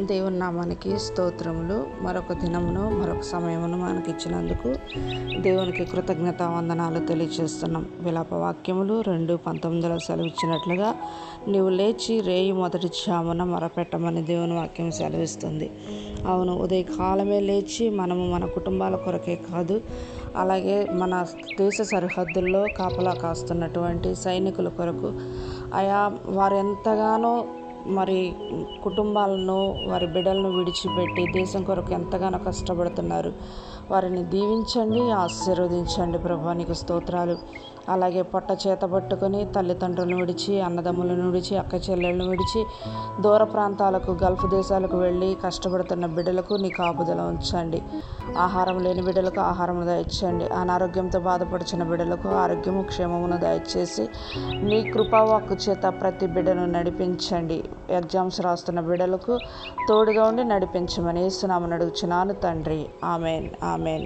దేవుని నామానికి స్తోత్రములు. మరొక దినమును మరొక సమయమును మనకి ఇచ్చినందుకు దేవునికి కృతజ్ఞత వందనాలు తెలియజేస్తున్నాం. విలాప వాక్యములు 2:19 సెలవిచ్చినట్లుగా నీవు లేచి రేయి మొదటి జామున మొరపెట్టమని దేవుని వాక్యం సెలవిస్తుంది. అవును, ఉదయకాలమే లేచి మనము మన కుటుంబాల కొరకే కాదు, అలాగే మన దేశ సరిహద్దుల్లో కాపలా కాస్తున్నటువంటి సైనికుల కొరకు వారు ఎంతగానో కుటుంబాలను, వారి బిడ్డలను విడిచిపెట్టి దేశం కొరకు ఎంతగానో కష్టపడుతున్నారు. వారిని దీవించండి, ఆశీర్వదించండి ప్రభా, నీకు స్తోత్రాలు. అలాగే పొట్ట చేత పట్టుకొని తల్లిదండ్రులను విడిచి, అన్నదమ్ములను విడిచి, అక్క చెల్లెలను విడిచి దూర ప్రాంతాలకు, గల్ఫ్ దేశాలకు వెళ్ళి కష్టపడుతున్న బిడ్డలకు నీ కాపుదల ఉంచండి. ఆహారం లేని బిడ్డలకు ఆహారమును దయచేయండి. అనారోగ్యంతో బాధపడుచున్న బిడ్డలకు ఆరోగ్యము, క్షేమమును దయచేసి నీ కృపావాక్కు చేత ప్రతి బిడ్డను నడిపించండి. ఎగ్జామ్స్ రాస్తున్న బిడ్డలకు తోడుగా ఉండి నడిపించమని యేసు నామమున అడుగుచున్నాను తండ్రి. Amen, amen.